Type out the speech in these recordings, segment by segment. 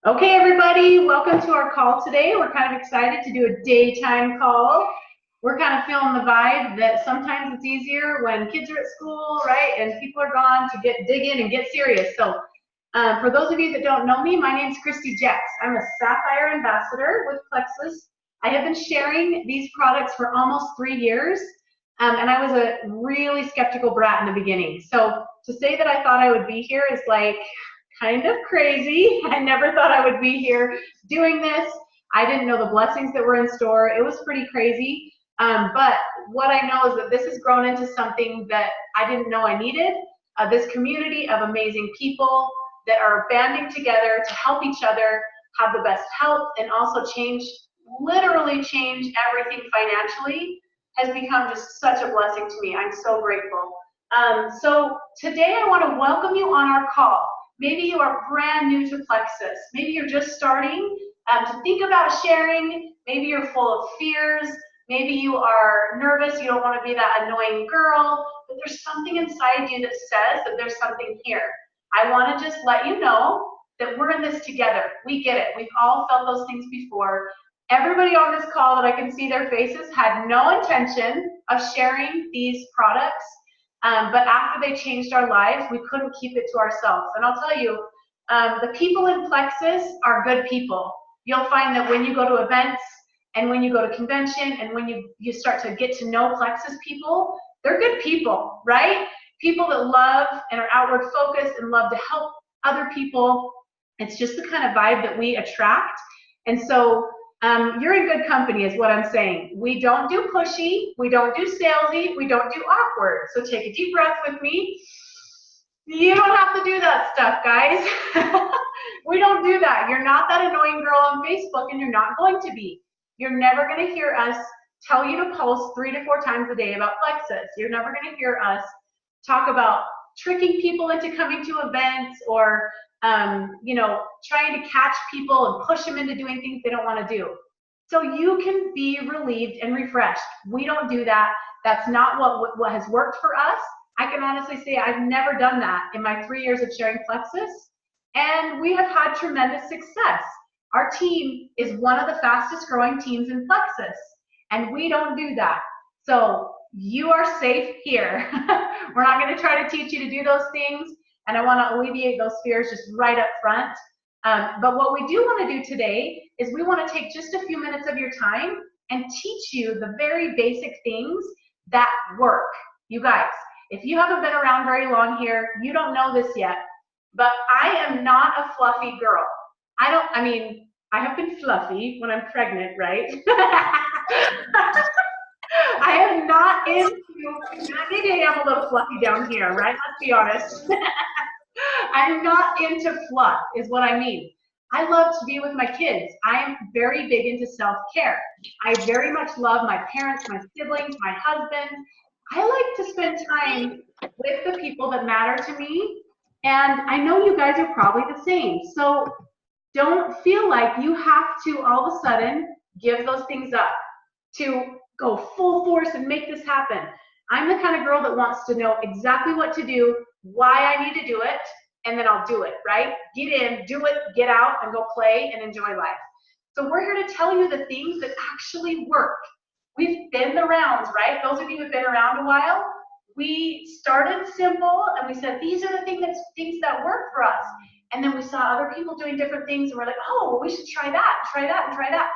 Okay, everybody, welcome to our call today. We're kind of excited to do a daytime call. We're kind of feeling the vibe that sometimes it's easier when kids are at school, right, and people are gone to dig in and get serious. So for those of you that don't know me, my name's Christy Jex. I'm a Sapphire Ambassador with Plexus. I have been sharing these products for almost 3 years, and I was a really skeptical brat in the beginning. So to say that I thought I would be here is like kind of crazy. I never thought I would be here doing this. I didn't know the blessings that were in store. It was pretty crazy. But what I know is that this has grown into something that I didn't know I needed. This community of amazing people that are banding together to help each other have the best health and also literally change everything financially has become just such a blessing to me. I'm so grateful. So today I want to welcome you on our call. Maybe you are brand new to Plexus. Maybe you're just starting to think about sharing. Maybe you're full of fears. Maybe you are nervous. You don't want to be that annoying girl. But there's something inside you that says that there's something here. I want to just let you know that we're in this together. We get it. We've all felt those things before. Everybody on this call that I can see their faces had no intention of sharing these products. But after they changed our lives, we couldn't keep it to ourselves. And I'll tell you, the people in Plexus are good people. You'll find that when you go to events and when you go to convention and when you start to get to know Plexus people, they're good people, right? People that love and are outward focused and love to help other people. It's just the kind of vibe that we attract. And so you're in good company is what I'm saying. We don't do pushy, we don't do salesy, we don't do awkward. So take a deep breath with me. You don't have to do that stuff, guys. We don't do that. You're not that annoying girl on Facebook, and you're not going to be. You're never going to hear us tell you to post 3 to 4 times a day about Plexus. You're never going to hear us talk about tricking people into coming to events or trying to catch people and push them into doing things they don't want to do. So you can be relieved and refreshed. We don't do that. That's not what has worked for us. I can honestly say I've never done that in my 3 years of sharing Plexus, and we have had tremendous success. Our team is one of the fastest growing teams in Plexus, and we don't do that. So you are safe here. We're not going to try to teach you to do those things, and I want to alleviate those fears just right up front. But what we do want to do today is we want to take just a few minutes of your time and teach you the very basic things that work. You guys, if you haven't been around very long here, you don't know this yet, but I am not a fluffy girl. I have been fluffy when I'm pregnant, right? I am not into, maybe I am a little fluffy down here, right? Let's be honest. I'm not into fluff, is what I mean. I love to be with my kids. I'm very big into self-care. I very much love my parents, my siblings, my husband. I like to spend time with the people that matter to me, and I know you guys are probably the same. So don't feel like you have to all of a sudden give those things up to go full force and make this happen. I'm the kind of girl that wants to know exactly what to do, why I need to do it, and then I'll do it, right? Get in, do it, get out, and go play and enjoy life. So we're here to tell you the things that actually work. We've been the rounds, right? Those of you who've been around a while, we started simple and we said, these are the things that work for us. And then we saw other people doing different things and we're like, oh, well, we should try that, try that, and try that.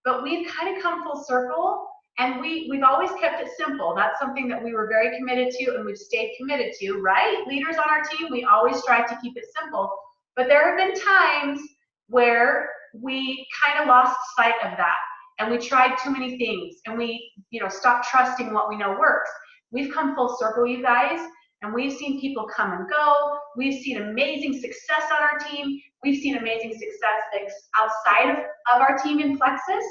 But we've kind of come full circle, and we've always kept it simple. That's something that we were very committed to, and we've stayed committed to, right? Leaders on our team, we always strive to keep it simple. But there have been times where we kind of lost sight of that, and we tried too many things, and we stopped trusting what we know works. We've come full circle, you guys, and we've seen people come and go. We've seen amazing success on our team. We've seen amazing success outside of our team in Plexus.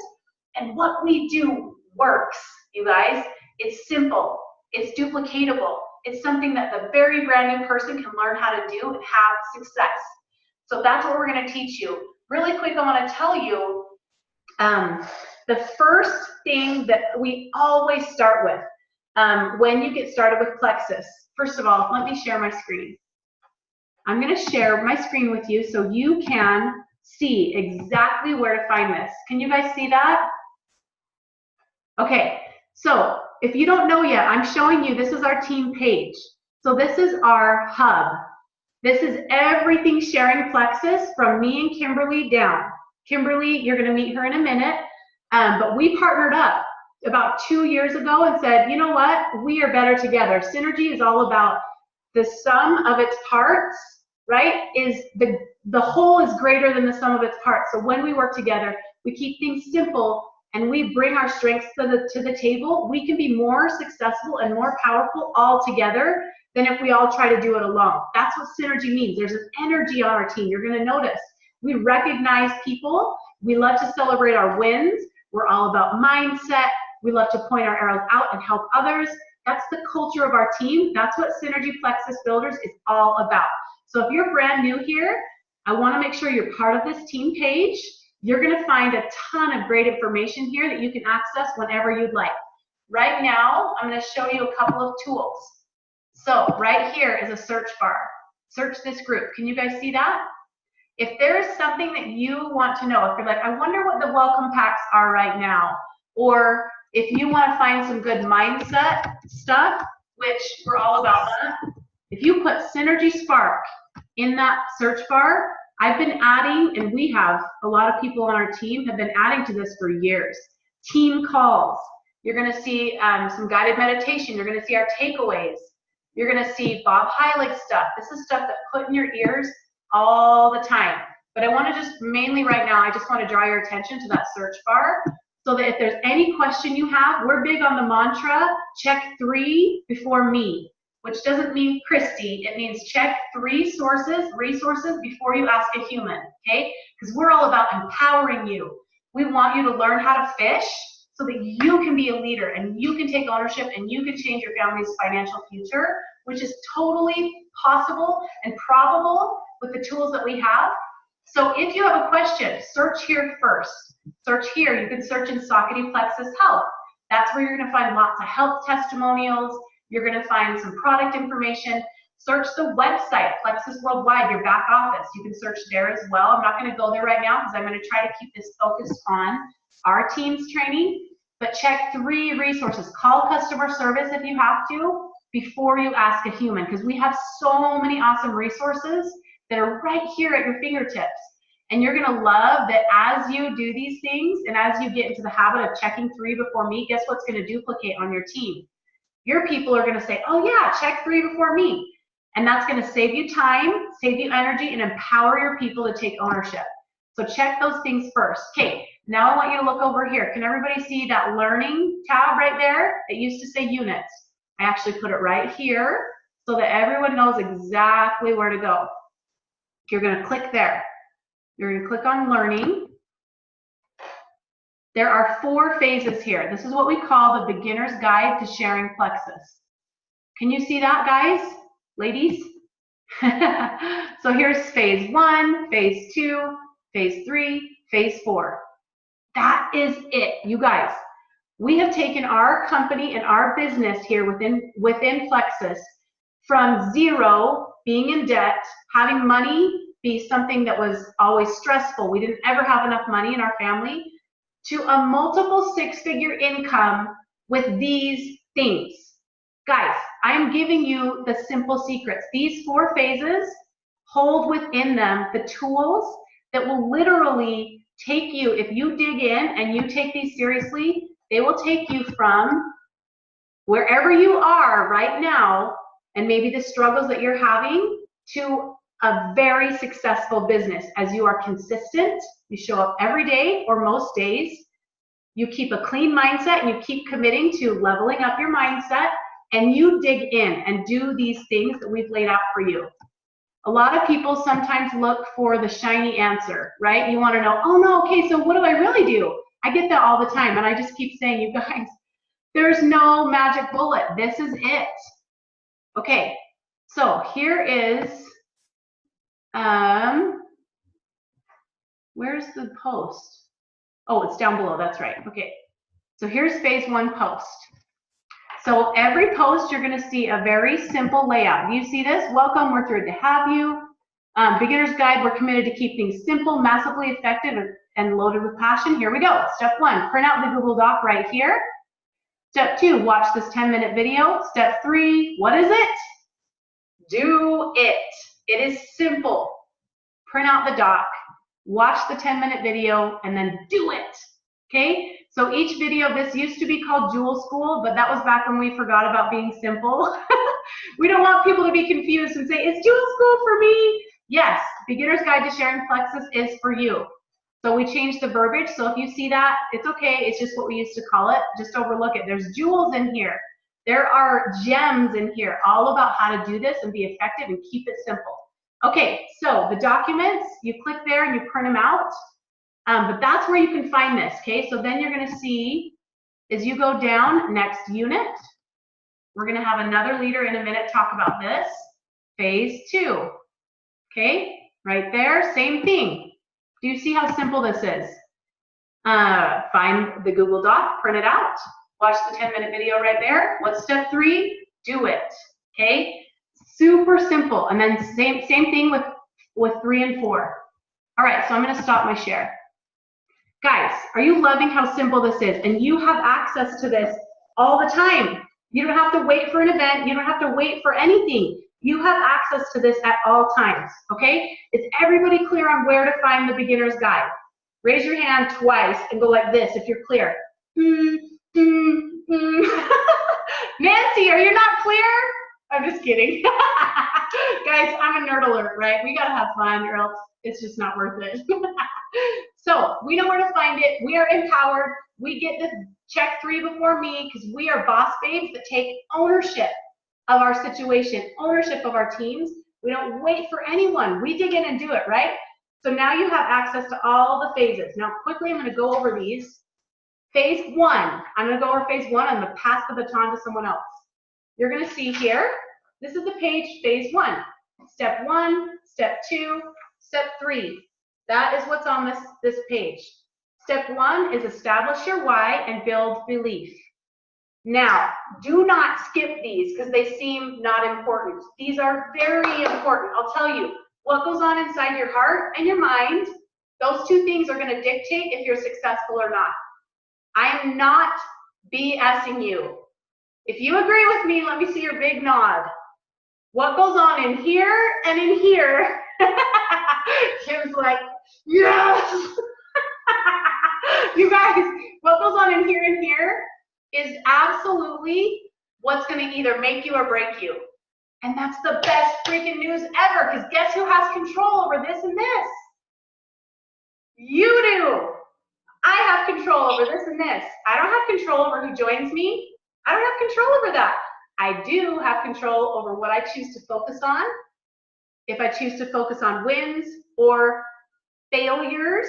And what we do works, you guys. It's simple. It's duplicatable. It's something that the very brand new person can learn how to do and have success. So that's what we're going to teach you. Really quick, I want to tell you the first thing that we always start with when you get started with Plexus. First of all, let me share my screen. I'm going to share my screen with you so you can see exactly where to find this. Can you guys see that? Okay, so if you don't know yet, I'm showing you, this is our team page. So this is our hub. This is everything sharing Plexus from me and Kimberly down. Kimberly, you're going to meet her in a minute, but we partnered up about 2 years ago and said, you know what, we are better together. Synergy is all about the sum of its parts, right? Is the whole is greater than the sum of its parts. So when we work together, we keep things simple and we bring our strengths to the table. We can be more successful and more powerful all together than if we all try to do it alone. That's what synergy means. There's an energy on our team. You're going to notice. We recognize people. We love to celebrate our wins. We're all about mindset. We love to point our arrows out and help others. That's the culture of our team. That's what Synergy Plexus Builders is all about. So if you're brand new here, I want to make sure you're part of this team page. You're going to find a ton of great information here that you can access whenever you'd like. Right now, I'm going to show you a couple of tools. So right here is a search bar. Search this group. Can you guys see that? If there is something that you want to know, if you're like, I wonder what the welcome packs are right now, or if you want to find some good mindset stuff, which we're all about that, if you put Synergy Spark in that search bar, I've been adding, and we have, a lot of people on our team have been adding to this for years. Team calls. You're going to see some guided meditation. You're going to see our takeaways. You're going to see Bob Heilig stuff. This is stuff that put in your ears all the time. But I want to just, mainly right now, I just want to draw your attention to that search bar so that if there's any question you have, we're big on the mantra, check 3 before me, which doesn't mean Christy. It means check 3 resources before you ask a human, okay? Because we're all about empowering you. We want you to learn how to fish so that you can be a leader and you can take ownership and you can change your family's financial future, which is totally possible and probable with the tools that we have. So if you have a question, search here first. Search here. You can search in Saucony Plexus Health. That's where you're going to find lots of health testimonials. You're going to find some product information. Search the website, Plexus Worldwide, your back office. You can search there as well. I'm not going to go there right now because I'm going to try to keep this focused on our team's training. But check 3 resources. Call customer service if you have to before you ask a human, because we have so many awesome resources that are right here at your fingertips. And you're going to love that as you do these things and as you get into the habit of checking 3 before me, guess what's going to duplicate on your team? Your people are going to say, oh yeah, check 3 before me. And that's going to save you time, save you energy, and empower your people to take ownership. So check those things first. Okay, now I want you to look over here. Can everybody see that learning tab right there? It used to say units. I actually put it right here so that everyone knows exactly where to go. You're going to click there. You're going to click on learning. There are 4 phases here. This is what we call the beginner's guide to sharing Plexus. Can you see that, guys? Ladies? So here's phase 1, phase 2, phase 3, phase 4. That is it, you guys. We have taken our company and our business here within Plexus from 0, being in debt, having money be something that was always stressful. We didn't ever have enough money in our family, to a multiple 6-figure income with these things. Guys, I am giving you the simple secrets. These 4 phases hold within them the tools that will literally take you, if you dig in and you take these seriously, they will take you from wherever you are right now and maybe the struggles that you're having to a very successful business as you are consistent, you show up every day or most days, you keep a clean mindset and you keep committing to leveling up your mindset, and you dig in and do these things that we've laid out for you. A lot of people sometimes look for the shiny answer, right? You want to know, oh no, okay, so what do I really do? I get that all the time, and I just keep saying, you guys, there's no magic bullet. This is it. Okay, so here is, where's the post? Oh, it's down below, that's right. Okay, so here's phase 1 post. So every post, you're gonna see a very simple layout. Do you see this? Welcome, we're thrilled to have you. Beginner's guide, we're committed to keep things simple, massively effective, and loaded with passion. Here we go. Step 1, print out the Google Doc right here. Step 2, watch this 10-minute video. Step 3, what is it? Do it. It is simple. Print out the doc, watch the 10-minute video, and then do it. Okay? So each video, this used to be called Jewel School, but that was back when we forgot about being simple. We don't want people to be confused and say, is Jewel School for me? Yes, Beginner's Guide to Sharing Plexus is for you. So we changed the verbiage, so if you see that, it's okay, it's just what we used to call it. Just overlook it. There's jewels in here. There are gems in here, all about how to do this and be effective and keep it simple. Okay, so the documents, you click there and you print them out, but that's where you can find this, okay? So then you're gonna see, as you go down, next unit, we're gonna have another leader in a minute talk about this, phase 2, okay? Right there, same thing. Do you see how simple this is? Find the Google Doc, print it out, watch the 10-minute video right there. What's step 3? Do it, okay? Super simple. And then same thing with 3 and 4. All right, so I'm gonna stop my share. Guys, are you loving how simple this is? And you have access to this all the time. You don't have to wait for an event. You don't have to wait for anything. You have access to this at all times, okay? Is everybody clear on where to find the beginner's guide? Raise your hand twice and go like this if you're clear. Nancy, are you not clear? I'm just kidding. Guys, I'm a nerd alert, right? We gotta have fun or else it's just not worth it. So we know where to find it. We are empowered. We get this check 3 before me because we are boss babes that take ownership of our situation, ownership of our teams. We don't wait for anyone. We dig in and do it, right? So now you have access to all the phases. Now quickly, I'm gonna go over these. Phase 1, I'm gonna go over phase 1. I'm gonna pass the baton to someone else. You're gonna see here, this is the page, phase 1. Step 1, step 2, step 3. That is what's on this page. Step 1 is establish your why and build belief. Now, do not skip these because they seem not important. These are very important. I'll tell you, what goes on inside your heart and your mind, those two things are gonna dictate if you're successful or not. I am not BSing you. If you agree with me, let me see your big nod. What goes on in here and in here? Kim's like, yes! You guys, what goes on in here and here is absolutely what's going to either make you or break you. And that's the best freaking news ever, because guess who has control over this and this? You do. I have control over this and this. I don't have control over who joins me. I don't have control over that. I do have control over what I choose to focus on. If I choose to focus on wins or failures,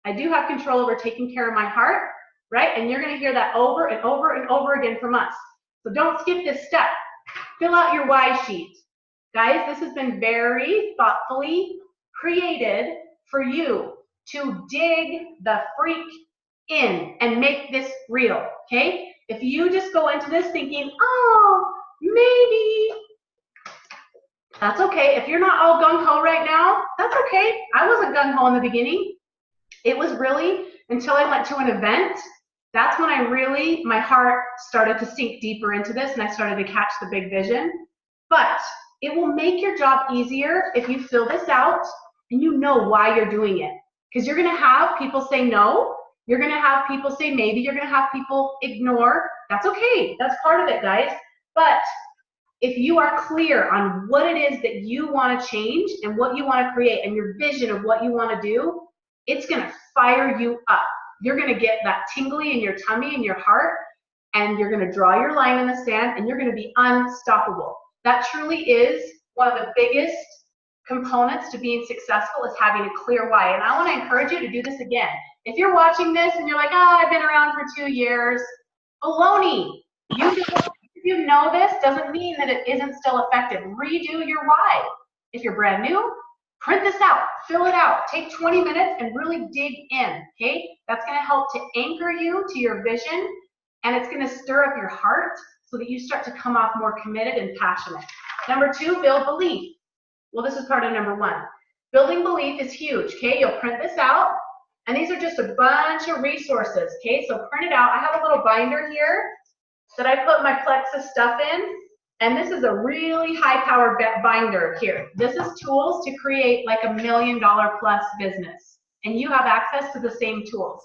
I do have control over taking care of my heart, right? And you're going to hear that over and over and over again from us. So don't skip this step. Fill out your why sheet. Guys, this has been very thoughtfully created for you to dig the freak in and make this real, okay? If you just go into this thinking, oh, maybe, that's okay. If you're not all gung-ho right now, that's okay. I wasn't gung-ho in the beginning. It was really until I went to an event, that's when I really, my heart started to sink deeper into this and I started to catch the big vision. But it will make your job easier if you fill this out and you know why you're doing it. Because you're gonna have people say no, you're gonna have people say maybe, you're gonna have people ignore. That's okay, that's part of it, guys. But if you are clear on what it is that you want to change and what you want to create and your vision of what you want to do, it's going to fire you up. You're going to get that tingly in your tummy and your heart, and you're going to draw your line in the sand, and you're going to be unstoppable. That truly is one of the biggest components to being successful, is having a clear why. And I want to encourage you to do this again. If you're watching this and you're like, oh, I've been around for 2 years, baloney. You know this doesn't mean that it isn't still effective. Redo your why. If you're brand new, print this out, fill it out, take 20 minutes and really dig in, okay? That's gonna help to anchor you to your vision, and it's gonna stir up your heart so that you start to come off more committed and passionate. Number 2, build belief. Well, this is part of number 1. Building belief is huge, okay? You'll print this out, and these are just a bunch of resources, okay? So print it out. I have a little binder here that I put my Plexus stuff in, and this is a really high-powered binder here. This is tools to create like $1 million plus business, and you have access to the same tools.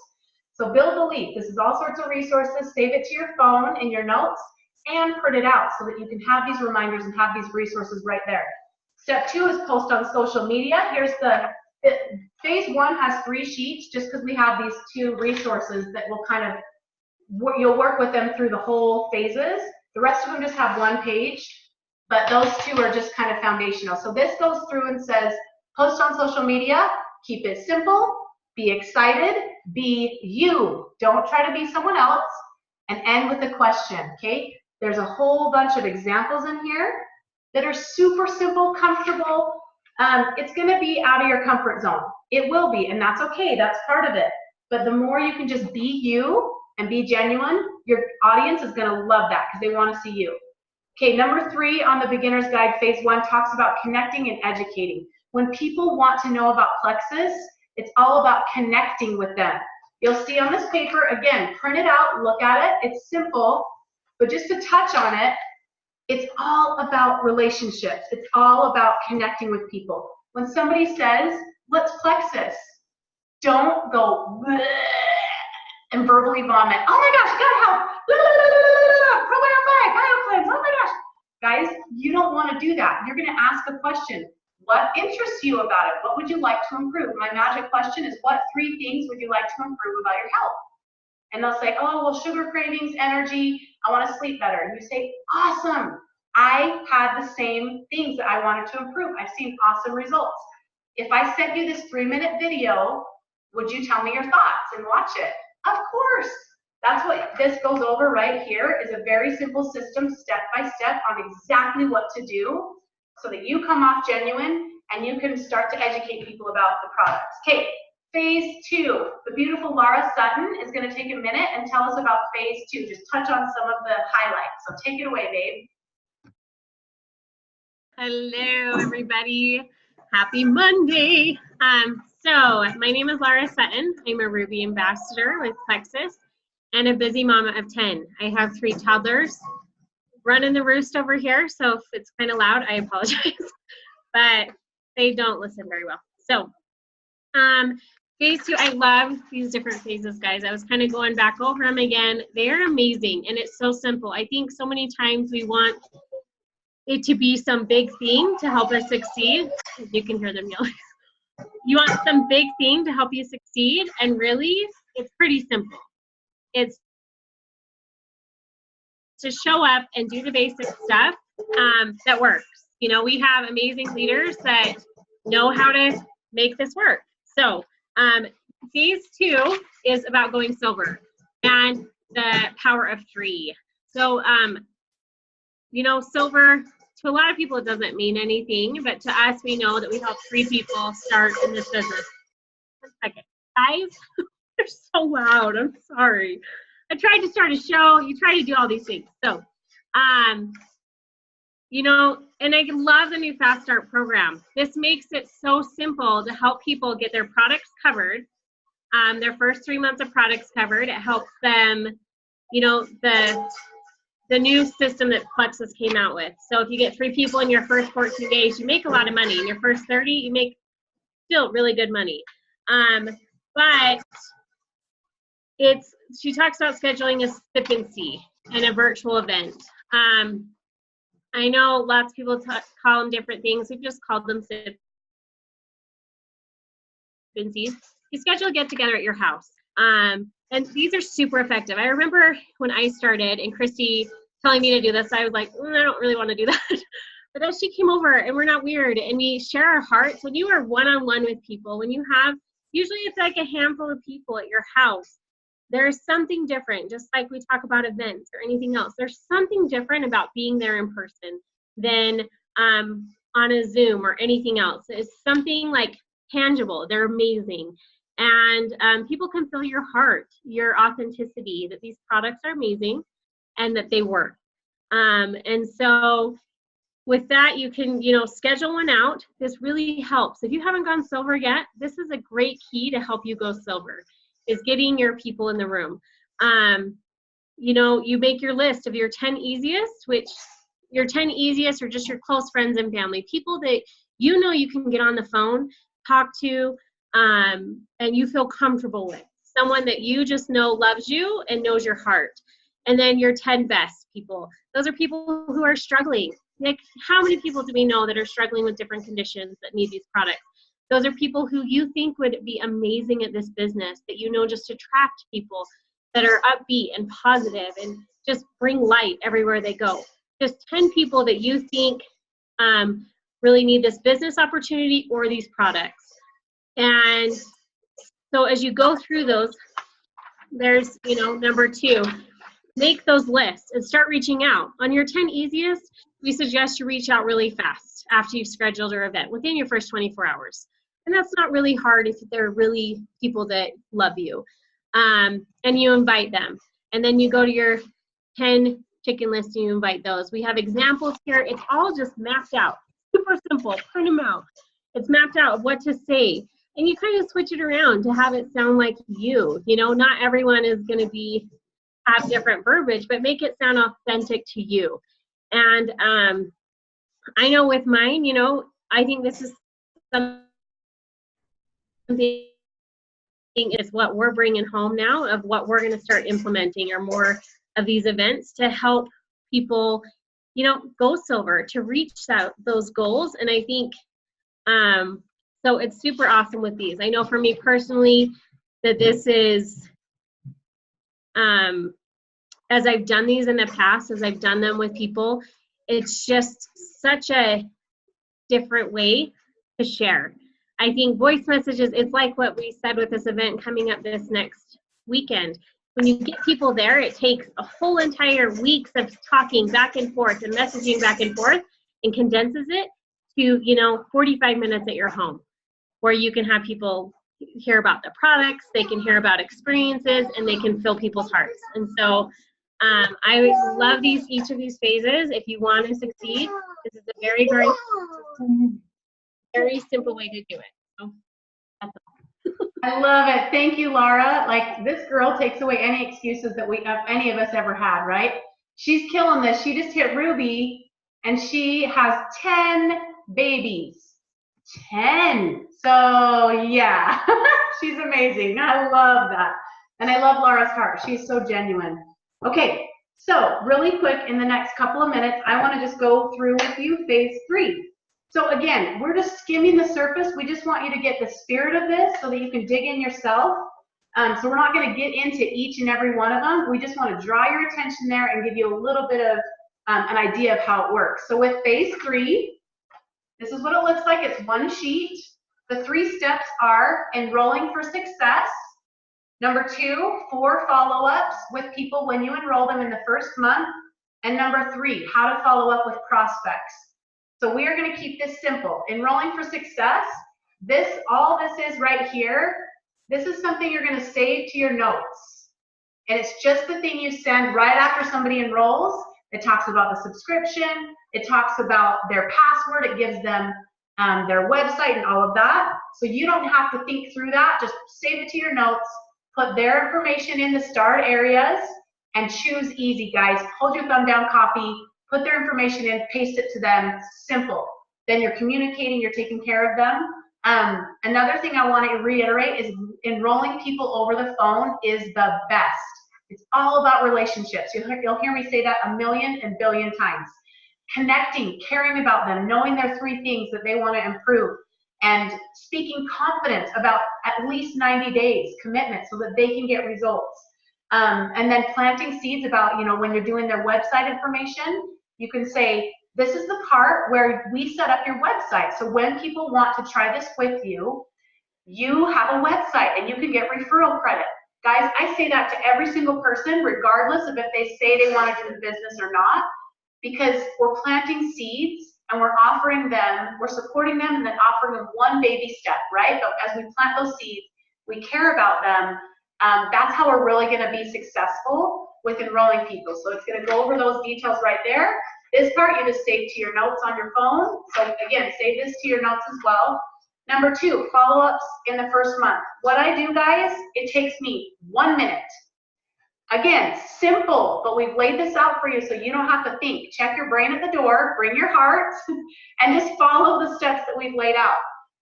So build belief. This is all sorts of resources. Save it to your phone in your notes and print it out so that you can have these reminders and have these resources right there. Step 2 is post on social media. Here's phase 1 has 3 sheets just because we have these 2 resources that will kind of, you'll work with them through the whole phases. The rest of them just have 1 page, but those 2 are just kind of foundational. So this goes through and says, post on social media, keep it simple, be excited, be you. Don't try to be someone else, and end with a question, okay? There's a whole bunch of examples in here that are super simple, comfortable. It's gonna be out of your comfort zone. It will be, and that's okay, that's part of it. But the more you can just be you and be genuine, your audience is gonna love that because they wanna see you. Okay, number 3 on the beginner's guide, phase 1, talks about connecting and educating. When people want to know about Plexus, it's all about connecting with them. You'll see on this paper, again, print it out, look at it, it's simple, but just to touch on it, it's all about relationships. It's all about connecting with people. When somebody says, let's Plexus, don't go and verbally vomit. Oh my gosh, gotta help. Probiotic, BioCleanse, oh my gosh. Guys, you don't want to do that. You're going to ask a question. What interests you about it? What would you like to improve? My magic question is, what 3 things would you like to improve about your health? And they'll say, oh, well, sugar cravings, energy, I want to sleep better. And you say, awesome. I had the same things that I wanted to improve. I've seen awesome results. If I sent you this 3-minute video, would you tell me your thoughts and watch it? Of course. That's what this goes over right here, is a very simple system, step by step, on exactly what to do so that you come off genuine and you can start to educate people about the products. Okay, phase 2. The beautiful Laura Sutton is going to take a minute and tell us about phase 2. Just touch on some of the highlights. So take it away, babe. Hello, everybody. Happy Monday. So my name is Laura Sutton. I'm a Ruby ambassador with Plexus and a busy mama of 10. I have 3 toddlers running the roost over here, so if it's kind of loud, I apologize, but they don't listen very well. So phase 2, I love these different phases, guys. I was kind of going back over them again. They are amazing, and it's so simple. I think so many times we want it to be some big thing to help us succeed. You can hear them yelling. You want some big thing to help you succeed, and really, it's pretty simple. It's to show up and do the basic stuff that works. You know, we have amazing leaders that know how to make this work. So phase 2 is about going silver and the power of 3. So, you know, silver, to a lot of people, it doesn't mean anything, but to us, we know that we help 3 people start in this business. 1 second. Guys, they're so loud. I'm sorry. I tried to start a show. You try to do all these things. So, you know, and I love the new Fast Start program. This makes it so simple to help people get their products covered, their first 3 months of products covered. It helps them, you know, the new system that Plexus came out with. So if you get 3 people in your first 14 days, you make a lot of money. In your first 30, you make still really good money. But she talks about scheduling a sip and see and a virtual event. I know lots of people call them different things. We've just called them sip and sees. You schedule a get together at your house. And these are super effective. I remember when I started and Christy telling me to do this, I was like, I don't really want to do that. But then she came over, and we're not weird, and we share our hearts. When you are one-on-one with people, when you have, usually it's like a handful of people at your house, there's something different, just like we talk about events or anything else. There's something different about being there in person than on a Zoom or anything else. It's something like tangible. They're amazing. And people can feel your heart, your authenticity, that these products are amazing and that they work. And so with that, you can, schedule one out. This really helps. If you haven't gone silver yet, this is a great key to help you go silver, is getting your people in the room. You make your list of your 10 easiest, which your 10 easiest are just your close friends and family, people that you can get on the phone, talk to, and you feel comfortable with. Someone that you just know loves you and knows your heart. And then your 10 best people. Those are people who are struggling. Like, how many people do we know that are struggling with different conditions that need these products? Those are people who you think would be amazing at this business, that just attract people that are upbeat and positive and just bring light everywhere they go. Just 10 people that you think really need this business opportunity or these products. And so as you go through those, there's, number 2, make those lists and start reaching out. On your 10 easiest, we suggest you reach out really fast after you've scheduled your event, within your first 24 hours. And that's not really hard if they're really people that love you. And you invite them. And then you go to your 10 chicken list and you invite those. We have examples here. It's all just mapped out. Super simple. Print them out. It's mapped out of what to say. And you kind of switch it around to have it sound like you. Not everyone is going to have different verbiage, but make it sound authentic to you. And I know with mine, I think this is something is what we're bringing home now, of what we're going to start implementing, or more of these events to help people, go silver, to reach those goals. And I think, so it's super awesome with these. I know for me personally that this is, as I've done these in the past, as I've done them with people, it's just such a different way to share. I think voice messages, it's like what we said with this event coming up this next weekend. When you get people there, it takes a whole entire weeks of talking back and forth and messaging back and forth, and condenses it to, 45 minutes at your home, where you can have people hear about the products, they can hear about experiences, and they can fill people's hearts. And so I love each of these phases. If you want to succeed, this is a very, very, very simple way to do it. So that's all. I love it. Thank you, Laura. Like, this girl takes away any excuses that any of us ever had, right? She's killing this. She just hit Ruby, and she has 10 babies. 10. So yeah, she's amazing. I love that. And I love Laura's heart. She's so genuine. Okay, so really quick, in the next couple of minutes, I want to just go through with you phase 3. So again, we're just skimming the surface. We just want you to get the spirit of this so that you can dig in yourself. So we're not going to get into each and every one of them. We just want to draw your attention there and give you a little bit of an idea of how it works. So with phase 3, this is what it looks like. It's one sheet. The 3 steps are enrolling for success. Number 2, 4 follow-ups with people when you enroll them in the first month. And number 3, how to follow up with prospects. So we are going to keep this simple. Enrolling for success, all this is right here, this is something you're going to save to your notes. And it's just the thing you send right after somebody enrolls. It talks about the subscription. It talks about their password. It gives them their website and all of that. So you don't have to think through that. Just save it to your notes. Put their information in the starred areas and choose easy, guys. Hold your thumb down copy. Put their information in. Paste it to them. Simple. Then you're communicating. You're taking care of them. Another thing I want to reiterate is enrolling people over the phone is the best. It's all about relationships. You'll hear me say that a million and billion times. Connecting, caring about them, knowing their 3 things that they want to improve, and speaking confidence about at least 90 days commitment so that they can get results. And then planting seeds about, when you're doing their website information, you can say, this is the part where we set up your website. So when people want to try this with you, you have a website and you can get referral credit. Guys, I say that to every single person, regardless of if they say they want to do the business or not, because we're planting seeds and we're offering them, we're supporting them, and then offering them one baby step, right? But as we plant those seeds, we care about them. That's how we're really going to be successful with enrolling people. So it's going to go over those details right there. This part you just save to your notes on your phone. So again, save this to your notes as well. Number 2, follow-ups in the first month. What I do, guys, it takes me 1 minute. Again, simple, but we've laid this out for you so you don't have to think. Check your brain at the door, bring your heart, and just follow the steps that we've laid out.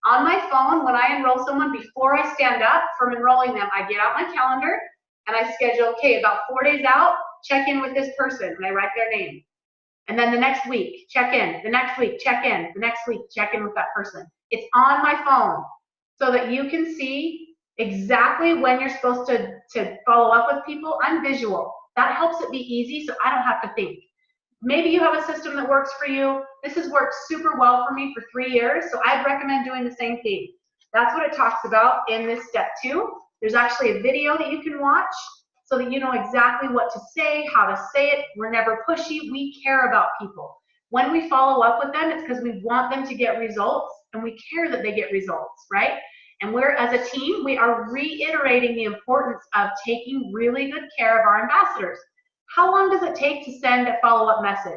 On my phone, when I enroll someone, before I stand up from enrolling them, I get out my calendar and I schedule, okay, about 4 days out, check in with this person, and I write their name. And then the next week, check in. The next week, check in. The next week, check in with that person. It's on my phone so that you can see exactly when you're supposed to follow up with people. I'm visual. That helps it be easy so I don't have to think. Maybe you have a system that works for you. This has worked super well for me for 3 years, so I'd recommend doing the same thing. That's what it talks about in this step 2. There's actually a video that you can watch so that you know exactly what to say, how to say it. We're never pushy. We care about people. When we follow up with them, it's because we want them to get results, and we care that they get results, right? And we're, as a team, we are reiterating the importance of taking really good care of our ambassadors. How long does it take to send a follow-up message?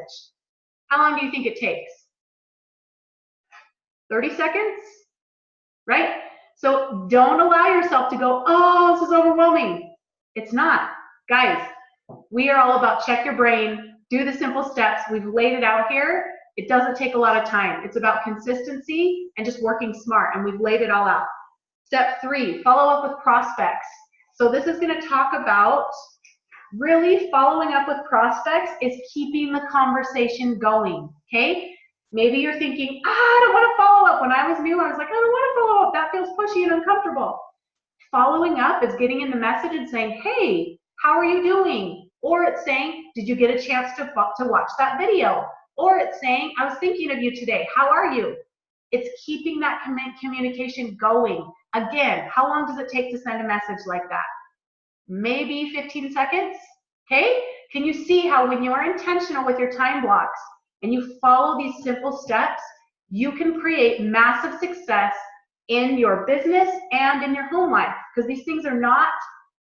How long do you think it takes? 30 seconds, right? So don't allow yourself to go, oh, this is overwhelming. It's not. Guys, we are all about check your brain, do the simple steps. We've laid it out here. It doesn't take a lot of time. It's about consistency and just working smart, and we've laid it all out. Step 3, follow up with prospects. So this is going to talk about really following up with prospects is keeping the conversation going, okay? Maybe you're thinking, I don't want to follow up. When I was new, I was like, I don't want to follow up. That feels pushy and uncomfortable. Following up is getting in the message and saying, hey, how are you doing? Or it's saying, did you get a chance to watch that video? Or it's saying, I was thinking of you today. How are you? It's keeping that communication going. Again, how long does it take to send a message like that? Maybe 15 seconds, okay? Can you see how when you're intentional with your time blocks and you follow these simple steps, you can create massive success in your business and in your home life? Because these things are not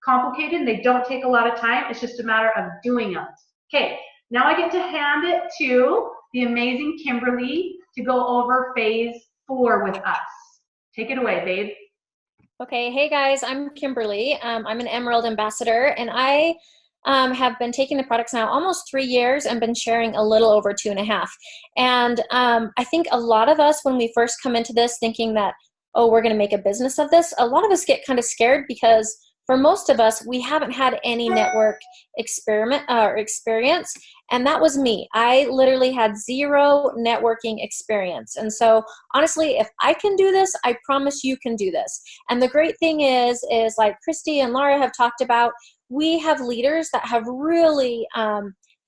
complicated. They don't take a lot of time. It's just a matter of doing them. Okay, now I get to hand it to the amazing Kimberly to go over phase 4 with us. Take it away, babe. Okay, hey guys, I'm Kimberly. I'm an Emerald ambassador, and I have been taking the products now almost 3 years and been sharing a little over 2.5. And I think a lot of us, when we first come into this thinking that, oh, we're going to make a business of this, a lot of us get kind of scared because for most of us, we haven't had any network experience, and that was me. I literally had 0 networking experience. And so honestly, if I can do this, I promise you can do this. And the great thing is like Christy and Laura have talked about, we have leaders that have really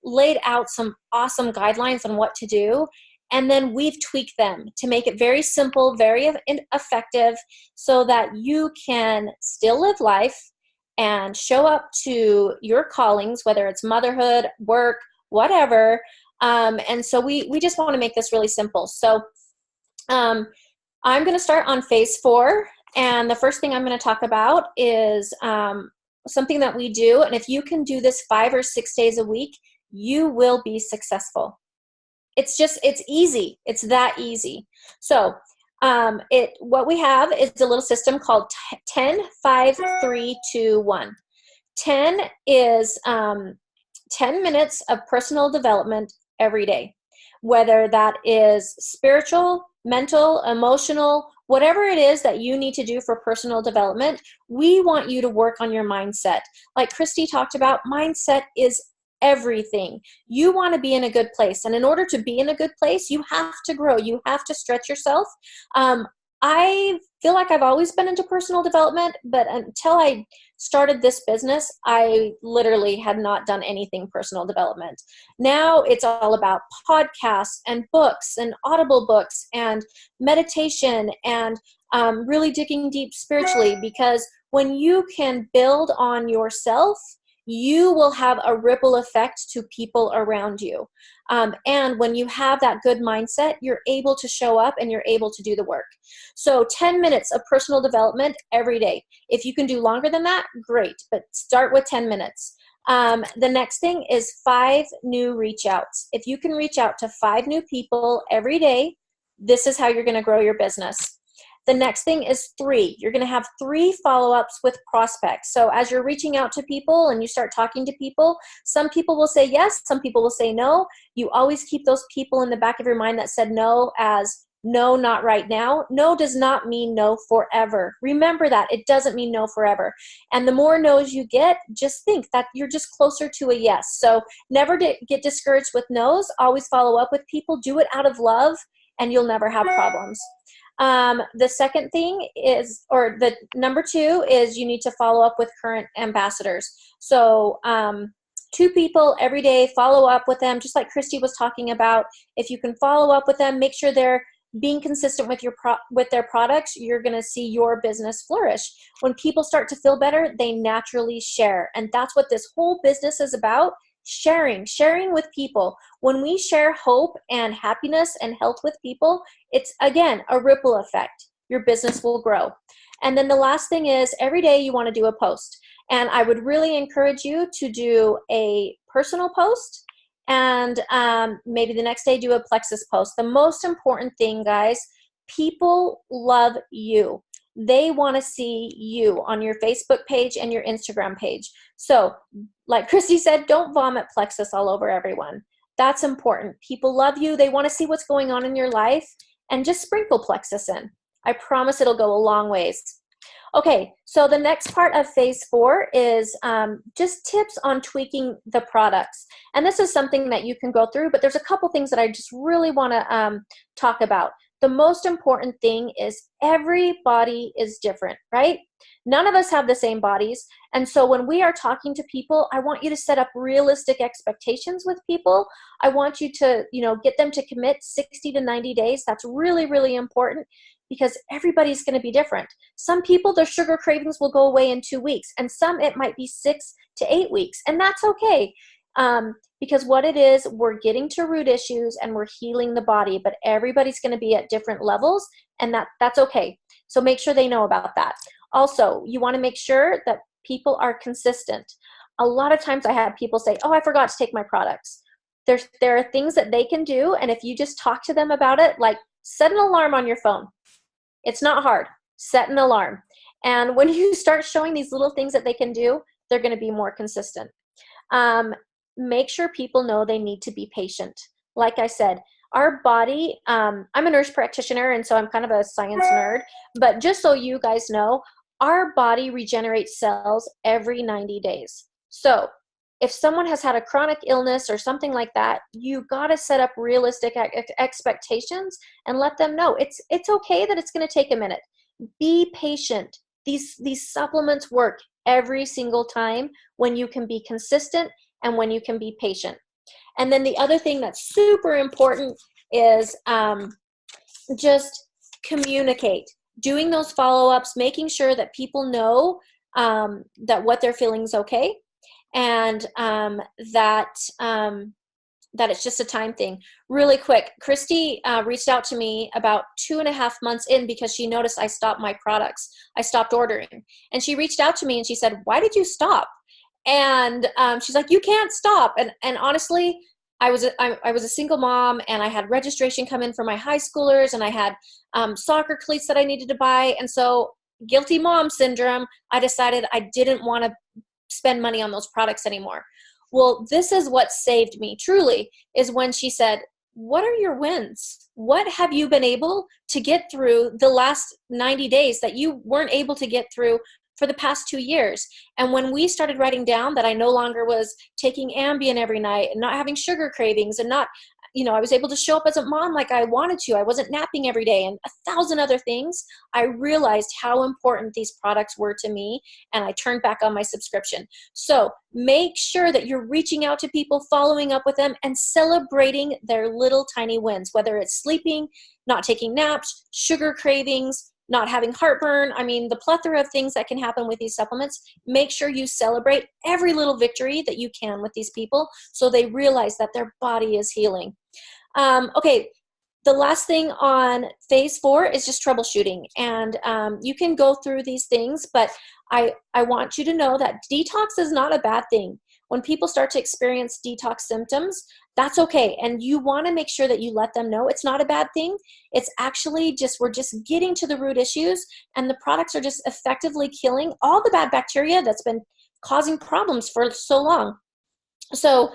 laid out some awesome guidelines on what to do. And then we've tweaked them to make it very simple, very effective, so that you can still live life and show up to your callings, whether it's motherhood, work, whatever. And so we just want to make this really simple. So I'm going to start on phase 4. And the first thing I'm going to talk about is something that we do. And if you can do this 5 or 6 days a week, you will be successful. It's easy. It's that easy. So what we have is a little system called 10, 5, 3, 2, 1. 10 is 10 minutes of personal development every day, whether that is spiritual, mental, emotional, whatever it is that you need to do for personal development. We want you to work on your mindset. Like Christy talked about, mindset is everything. You want to be in a good place. And in order to be in a good place, you have to grow. You have to stretch yourself. I feel like I've always been into personal development, but until I started this business, I literally had not done anything personal development. Now it's all about podcasts and books and audible books and meditation and really digging deep spiritually, because when you can build on yourself, you will have a ripple effect to people around you. And when you have that good mindset, you're able to show up and you're able to do the work. So 10 minutes of personal development every day. If you can do longer than that, great, but start with 10 minutes. The next thing is 5 new reach outs. If you can reach out to 5 new people every day, this is how you're going to grow your business. The next thing is 3. You're going to have 3 follow-ups with prospects. So as you're reaching out to people and you start talking to people, some people will say yes, some people will say no. You always keep those people in the back of your mind that said no as no, not right now. No does not mean no forever. Remember that. It doesn't mean no forever. And the more no's you get, just think that you're just closer to a yes. So never get discouraged with no's. Always follow up with people. Do it out of love, and you'll never have problems. The second thing is, or the number 2 is, you need to follow up with current ambassadors. So 2 people every day, follow up with them, just like Christy was talking about. If you can follow up with them, make sure they're being consistent with with their products, you're going to see your business flourish. When people start to feel better, they naturally share. And that's what this whole business is about. Sharing with people. When we share hope and happiness and health with people, it's, again, a ripple effect. Your business will grow. And then the last thing is, every day you want to do a post. And I would really encourage you to do a personal post, and maybe the next day do a Plexus post. The most important thing, guys, people love you. They want to see you on your Facebook page and your Instagram page. So like Christy said, don't vomit Plexus all over everyone. That's important. People love you. They want to see what's going on in your life, and just sprinkle Plexus in. I promise it'll go a long ways. Okay, so the next part of phase 4 is just tips on tweaking the products. And this is something that you can go through, but there's a couple things that I just really want to talk about. The most important thing is everybody is different, right? None of us have the same bodies. And so when we are talking to people, I want you to set up realistic expectations with people. I want you to, get them to commit 60 to 90 days. That's really, really important, because everybody's going to be different. Some people, their sugar cravings will go away in 2 weeks, and some it might be 6 to 8 weeks, and that's okay. Because what it is, we're getting to root issues and we're healing the body, but everybody's going to be at different levels, and that's okay. So make sure they know about that. Also, you want to make sure that people are consistent. A lot of times I have people say, oh, I forgot to take my products. There are things that they can do, and if you just talk to them about it, like set an alarm on your phone. It's not hard. Set an alarm. And when you start showing these little things that they can do, they're going to be more consistent. Make sure people know they need to be patient. Like I said, our body, I'm a nurse practitioner, and so I'm kind of a science nerd, but just so you guys know, our body regenerates cells every 90 days. So if someone has had a chronic illness or something like that, you got to set up realistic expectations and let them know it's okay that it's going to take a minute. Be patient. These supplements work every single time when you can be consistent and when you can be patient. And then the other thing that's super important is just communicate. Doing those follow-ups, making sure that people know that what they're feeling is okay, and that it's just a time thing. Really quick, Christy reached out to me about 2.5 months in because she noticed I stopped my products. I stopped ordering. And she reached out to me and she said, why did you stop? And she's like, you can't stop. And honestly, I was a single mom, and I had registration come in for my high schoolers, and I had soccer cleats that I needed to buy. And so, guilty mom syndrome, I decided I didn't want to spend money on those products anymore. Well, this is what saved me truly, is when she said, what are your wins? What have you been able to get through the last 90 days that you weren't able to get through for the past 2 years? And when we started writing down that I no longer was taking Ambien every night and not having sugar cravings, and not, I was able to show up as a mom like I wanted to. I wasn't napping every day, and 1,000 other things. I realized how important these products were to me, and I turned back on my subscription. So make sure that you're reaching out to people, following up with them, and celebrating their little tiny wins, whether it's sleeping, not taking naps, sugar cravings, not having heartburn. I mean, the plethora of things that can happen with these supplements. Make sure you celebrate every little victory that you can with these people, so they realize that their body is healing. Okay, the last thing on phase 4 is just troubleshooting. And you can go through these things, but I want you to know that detox is not a bad thing. when people start to experience detox symptoms, that's okay. And you want to make sure that you let them know it's not a bad thing. It's actually just, we're just getting to the root issues, and the products are just effectively killing all the bad bacteria that's been causing problems for so long. So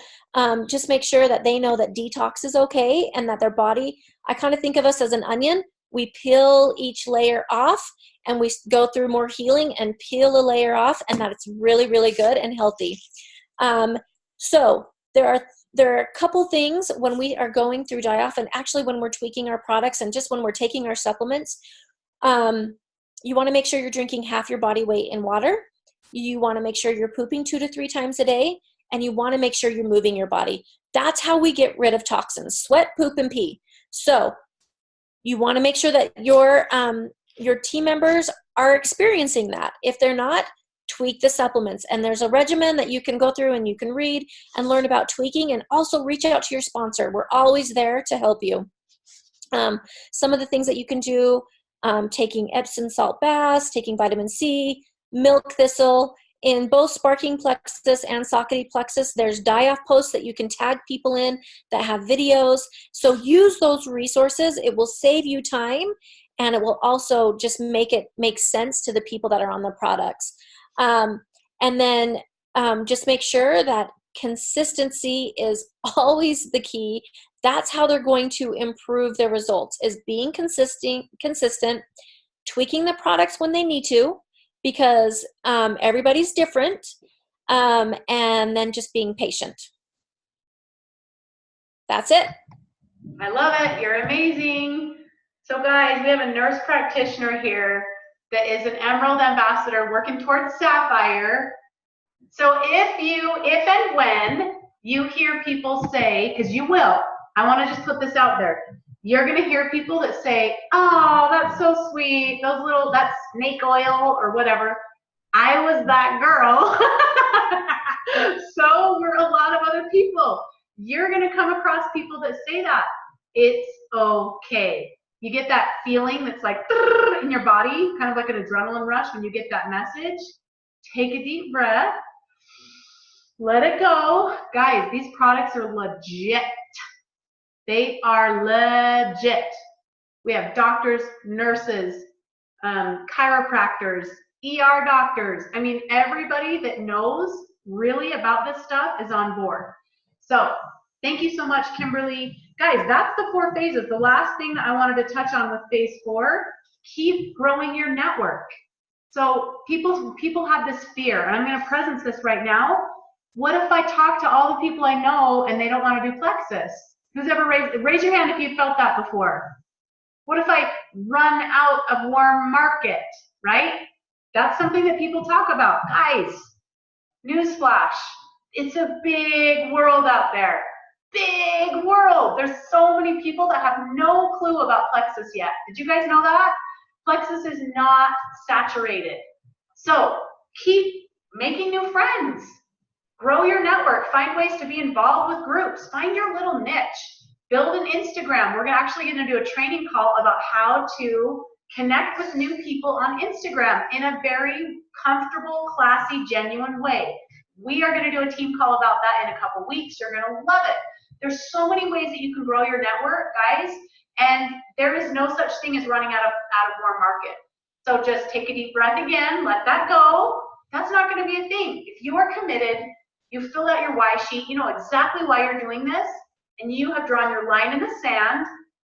just make sure that they know that detox is okay, and that their body, I kind of think of us as an onion. We peel each layer off, and we go through more healing and peel a layer off, and that it's really, really good and healthy. So there are a couple things when we are going through die-off, and actually when we're tweaking our products and just when we're taking our supplements, you want to make sure you're drinking half your body weight in water. You want to make sure you're pooping 2 to 3 times a day, and you want to make sure you're moving your body. That's how we get rid of toxins: sweat, poop, and pee. So you want to make sure that your team members are experiencing that. If they're not, tweak the supplements. And there's a regimen that you can go through and you can read and learn about tweaking, and also reach out to your sponsor. We're always there to help you. Some of the things that you can do, taking Epsom salt baths, taking vitamin C, milk thistle. In both Sparking Plexus and Sockety Plexus, there's die-off posts that you can tag people in that have videos. So use those resources. It will save you time, and it will also just make it make sense to the people that are on the products. And then just make sure that consistency is always the key. That's how they're going to improve their results, is being consistent, tweaking the products when they need to, because everybody's different, and then just being patient. That's it. I love it. You're amazing. So guys, we have a nurse practitioner here that is an Emerald ambassador working towards Sapphire. So if and when you hear people say, because you will, I want to just put this out there, you're going to hear people that say, oh, that's so sweet, that's snake oil or whatever. I was that girl. So were a lot of other people. You're going to come across people that say that. It's okay. You get that feeling that's like in your body, kind of like an adrenaline rush when you get that message. Take a deep breath. Let it go. Guys, these products are legit. They are legit. We have doctors, nurses, chiropractors, ER doctors. I mean, everybody that knows really about this stuff is on board. So thank you so much, Kimberly. Guys, that's the 4 phases. The last thing that I wanted to touch on with phase 4, keep growing your network. So people have this fear, and I'm going to presence this right now. What if I talk to all the people I know and they don't want to do Plexus? Who's ever raise your hand if you've felt that before? What if I run out of warm market, right? That's something that people talk about. Guys, newsflash, it's a big world out there. Big world. There's so many people that have no clue about Plexus yet. Did you guys know that? Plexus is not saturated. So keep making new friends. Grow your network. Find ways to be involved with groups. Find your little niche. Build an Instagram. We're actually going to do a training call about how to connect with new people on Instagram in a very comfortable, classy, genuine way. We are going to do a team call about that in a couple weeks. You're going to love it. There's so many ways that you can grow your network, guys, and there is no such thing as running out of warm market. So just take a deep breath again. Let that go. That's not going to be a thing. If you are committed, you fill out your why sheet, you know exactly why you're doing this, and you have drawn your line in the sand,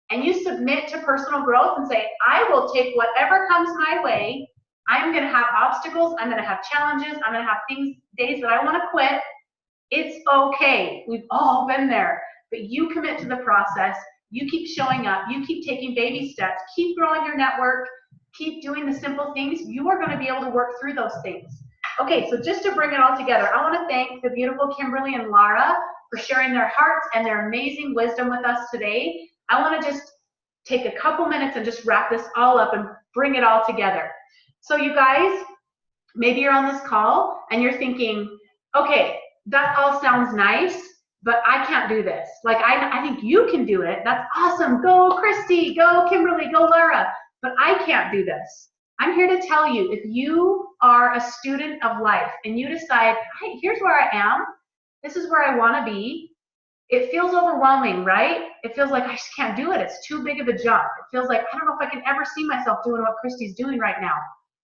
and you submit to personal growth and say, I will take whatever comes my way. I'm going to have obstacles. I'm going to have challenges. I'm going to have days that I want to quit. It's okay. We've all been there. But you commit to the process. You keep showing up. You keep taking baby steps. Keep growing your network. Keep doing the simple things. You are going to be able to work through those things. Okay, so just to bring it all together, I want to thank the beautiful Kimberly and Lara for sharing their hearts and their amazing wisdom with us today. I want to just take a couple minutes and just wrap this all up and bring it all together. So you guys, maybe you're on this call and you're thinking, okay, that all sounds nice, but I can't do this. Like, I think you can do it. That's awesome. Go Christy, go Kimberly, go Lara. But I can't do this. I'm here to tell you, if you are a student of life and you decide, hey, here's where I am, This is where I want to be. It feels overwhelming, right? It feels like I just can't do it. It's too big of a jump. It feels like I don't know if I can ever see myself doing what Christy's doing right now.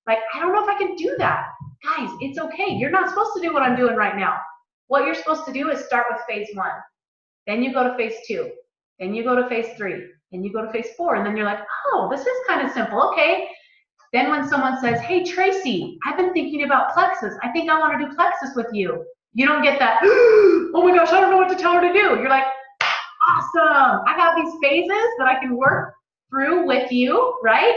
Like, I don't know if I can do that. Guys, it's okay. You're not supposed to do what I'm doing right now. What you're supposed to do is start with phase 1. Then you go to phase 2. Then you go to phase 3. Then you go to phase 4. And then you're like, oh, this is kind of simple. Okay. Then when someone says, hey, Tracy, I've been thinking about Plexus. I think I want to do Plexus with you. You don't get that, oh my gosh, I don't know what to tell her to do. You're like, awesome. I have these phases that I can work through with you, right?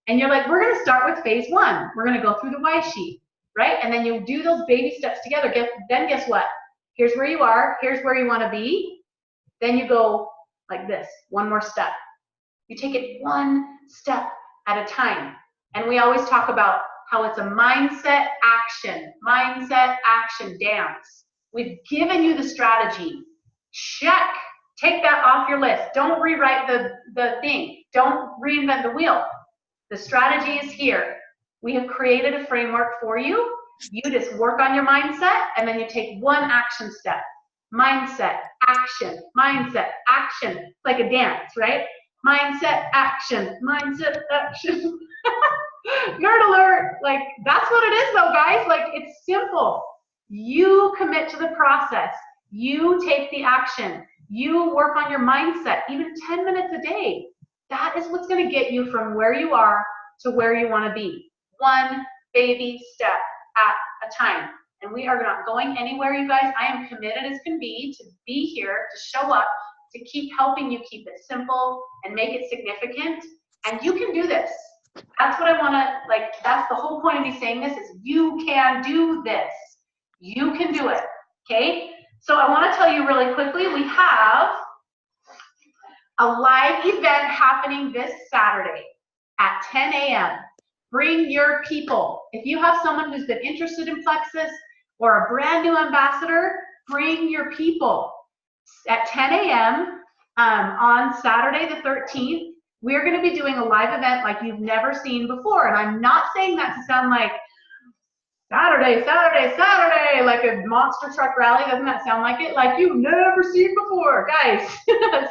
And you're like, we're going to start with phase 1. We're going to go through the Y sheet, right? And then you do those baby steps together. Then guess what? Here's where you are. Here's where you want to be. Then you go like this, one more step. You take it one step at a time. And we always talk about how it's a mindset action dance. We've given you the strategy. Check. Take that off your list. Don't rewrite the thing. Don't reinvent the wheel. The strategy is here. We have created a framework for you. You just work on your mindset, and then you take one action step. Mindset, action, mindset, action. It's like a dance, right? Mindset, action, mindset, action. Nerd alert. Like, that's what it is though, guys. Like, it's simple. You commit to the process. You take the action. You work on your mindset, even 10 minutes a day. That is what's going to get you from where you are to where you want to be. One baby step at a time. And we are not going anywhere, you guys. I am committed as can be to be here, to show up, to keep helping you keep it simple and make it significant. And you can do this. That's what I want to, like, that's the whole point of me saying this is you can do this. You can do it, okay? So I want to tell you really quickly, we have a live event happening this Saturday at 10 a.m. Bring your people. If you have someone who's been interested in Plexus or a brand new ambassador, bring your people. At 10 a.m. On Saturday the 13th, we're going to be doing a live event like you've never seen before. And I'm not saying that to sound like Saturday, like a monster truck rally. Doesn't that sound like it? Like you've never seen before. Guys,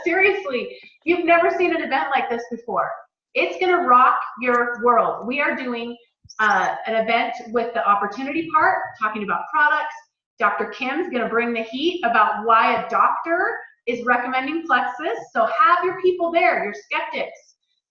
seriously, you've never seen an event like this before. It's going to rock your world. We are doing an event with the opportunity part, talking about products. Dr. Kim's going to bring the heat about why a doctor is recommending Plexus. So have your people there, your skeptics,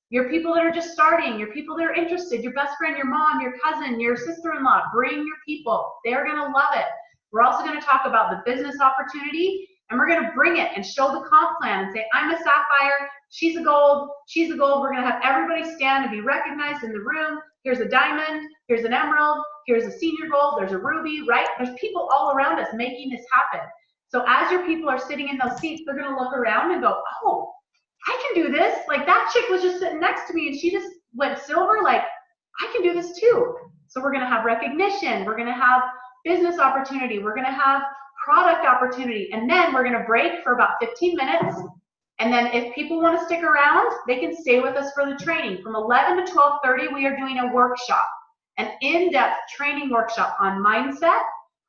your people that are just starting, your people that are interested, your best friend, your mom, your cousin, your sister-in-law. Bring your people. They're going to love it. We're also going to talk about the business opportunity, and we're going to bring it and show the comp plan and say, I'm a sapphire, she's a gold, she's a gold. We're going to have everybody stand and be recognized in the room. Here's a diamond, here's an emerald, here's a senior gold, there's a ruby, right? There's people all around us making this happen. So as your people are sitting in those seats, they're going to look around and go, oh, I can do this. Like that chick was just sitting next to me and she just went silver. Like I can do this too. So we're going to have recognition. We're going to have business opportunity. We're going to have product opportunity. And then we're going to break for about 15 minutes. And then if people want to stick around, they can stay with us for the training. From 11 to 12:30, we are doing a workshop, an in-depth training workshop on mindset,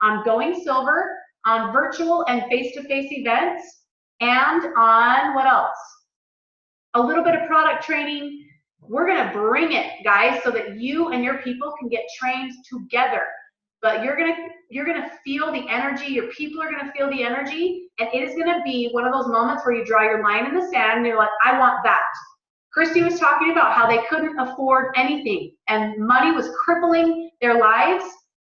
on going silver, on virtual and face-to-face events, and on what else? A little bit of product training. We're going to bring it, guys, so that you and your people can get trained together. But you're going to feel the energy. Your people are going to feel the energy, and it is going to be one of those moments where you draw your line in the sand and you're like, I want that. Christy was talking about how they couldn't afford anything, and money was crippling their lives,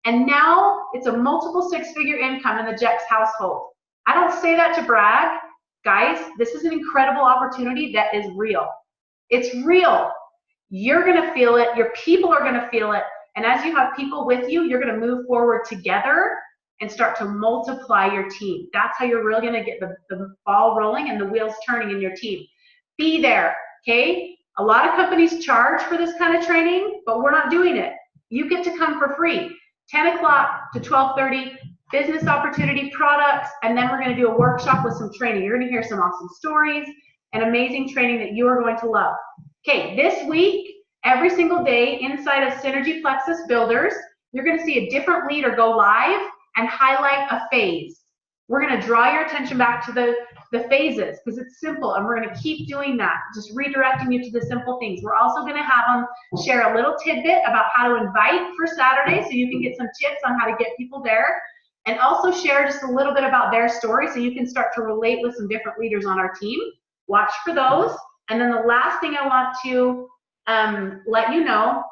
and now it's a multiple six-figure income in the Jex household. I don't say that to brag. Guys, this is an incredible opportunity that is real. It's real. You're going to feel it. Your people are going to feel it. And as you have people with you, you're going to move forward together and start to multiply your team. That's how you're really going to get the ball rolling and the wheels turning in your team. Be there, okay? A lot of companies charge for this kind of training, but we're not doing it. You get to come for free. 10 o'clock to 12:30. Business opportunity, products, and then we're going to do a workshop with some training. You're going to hear some awesome stories and amazing training that you are going to love. Okay, this week, every single day inside of Synergy Plexus Builders, you're going to see a different leader go live and highlight a phase. We're going to draw your attention back to the phases because it's simple, and we're going to keep doing that, just redirecting you to the simple things. We're also going to have them share a little tidbit about how to invite for Saturday so you can get some tips on how to get people there, and also share just a little bit about their story so you can start to relate with some different leaders on our team. Watch for those. And then the last thing I want to let you know,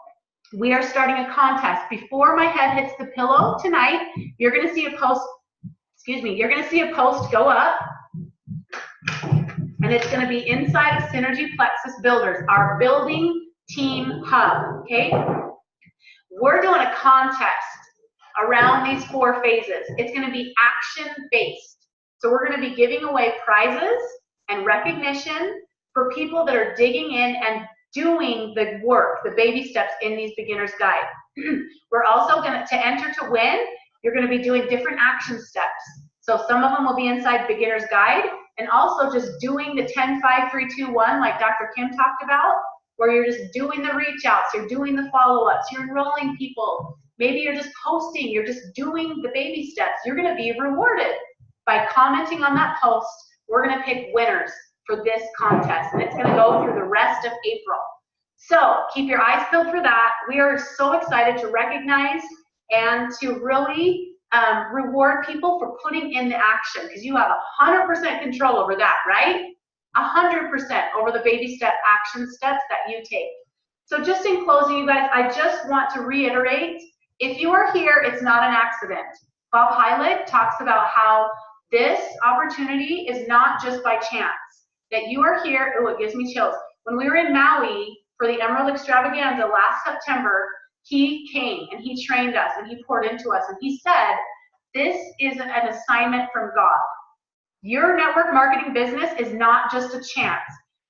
we are starting a contest. Before my head hits the pillow tonight, you're going to see a post, you're going to see a post go up, and it's going to be inside of Synergy Plexus Builders, our building team hub, okay? We're doing a contest around these 4 phases. It's going to be action-based. So we're going to be giving away prizes and recognition for people that are digging in and doing the work, the baby steps in these beginner's guide. We're also going to enter to win, you're going to be doing different action steps. So some of them will be inside beginner's guide, and also just doing the 10, 5, 3, 2, 1 like Dr. Kim talked about, where you're just doing the reach outs, you're doing the follow-ups, you're enrolling people. Maybe you're just posting, you're just doing the baby steps. You're going to be rewarded by commenting on that post. We're going to pick winners for this contest, and it's going to go through the rest of April. So keep your eyes peeled for that. We are so excited to recognize and to really reward people for putting in the action, because you have 100% control over that, right? 100% over the baby step action steps that you take. So just in closing, you guys, I just want to reiterate, if you are here, it's not an accident. Bob Heilig talks about how this opportunity is not just by chance, that you are here. Oh, it gives me chills. When we were in Maui for the Emerald Extravaganza last September, he came and he trained us and he poured into us, and he said, this is an assignment from God. Your network marketing business is not just a chance.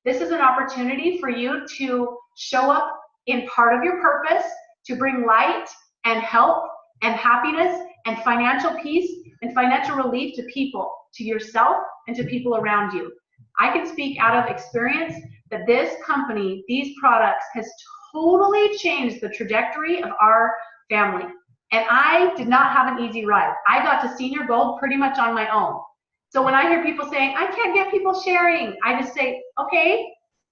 This is an opportunity for you to show up in part of your purpose, to bring light and help and happiness and financial peace and financial relief to people, to yourself, and to people around you. I can speak out of experience that this company, these products, has totally changed the trajectory of our family. And I did not have an easy ride. I got to senior gold pretty much on my own. So when I hear people saying, I can't get people sharing, I just say, okay,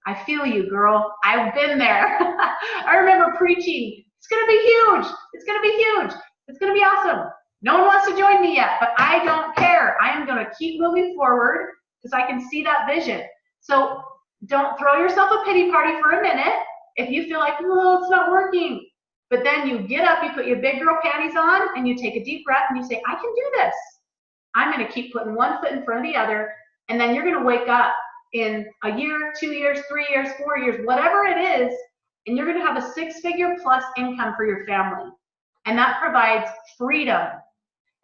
I feel you, girl. I've been there. I remember preaching, it's going to be huge. It's going to be huge. It's going to be awesome. No one wants to join me yet, but I don't care. I am going to keep moving forward because I can see that vision. So don't throw yourself a pity party for a minute if you feel like, oh, it's not working. But then you get up, you put your big girl panties on, and you take a deep breath, and you say, I can do this. I'm going to keep putting one foot in front of the other, and then you're going to wake up in a year, 2 years, 3 years, 4 years, whatever it is, and you're going to have a 6-figure plus income for your family. And that provides freedom,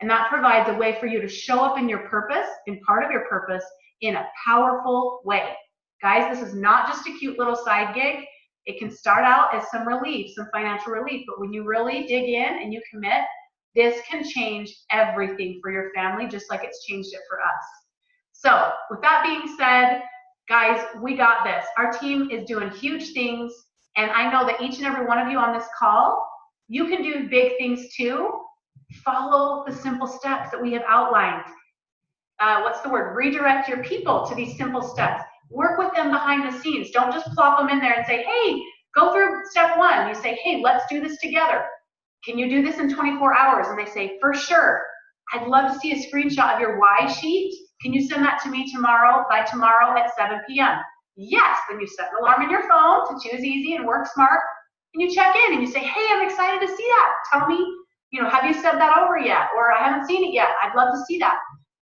and that provides a way for you to show up in your purpose, in part of your purpose, in a powerful way. Guys, this is not just a cute little side gig. It can start out as some relief, some financial relief, but when you really dig in and you commit, this can change everything for your family, just like it's changed it for us. So with that being said, guys, we got this. Our team is doing huge things, and I know that each and every one of you on this call, you can do big things too. Follow the simple steps that we have outlined. What's the word? Redirect your people to these simple steps. Work with them behind the scenes. Don't just plop them in there and say, hey, go through step 1. You say, hey, let's do this together. Can you do this in 24 hours? And they say, for sure. I'd love to see a screenshot of your why sheet. Can you send that to me tomorrow, by tomorrow at 7 p.m.? Yes. Then you set an alarm in your phone to choose easy and work smart. And you check in and you say, hey, I'm excited to see that. Tell me, have you sent that over yet? Or I haven't seen it yet. I'd love to see that.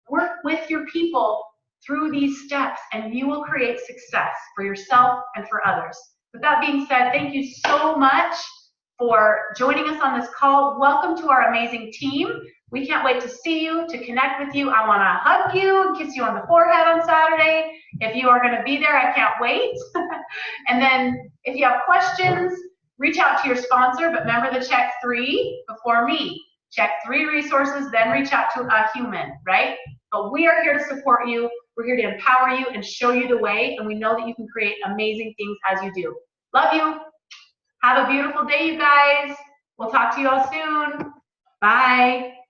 Work with your people through these steps, and you will create success for yourself and for others. With that being said, thank you so much for joining us on this call. Welcome to our amazing team. We can't wait to see you, to connect with you. I want to hug you and kiss you on the forehead on Saturday. If you are going to be there, I can't wait. And then if you have questions, reach out to your sponsor, but remember the check 3 before me. Check 3 resources, then reach out to a human, right? But we are here to support you. We're here to empower you and show you the way, and we know that you can create amazing things as you do. Love you. Have a beautiful day, you guys. We'll talk to you all soon. Bye.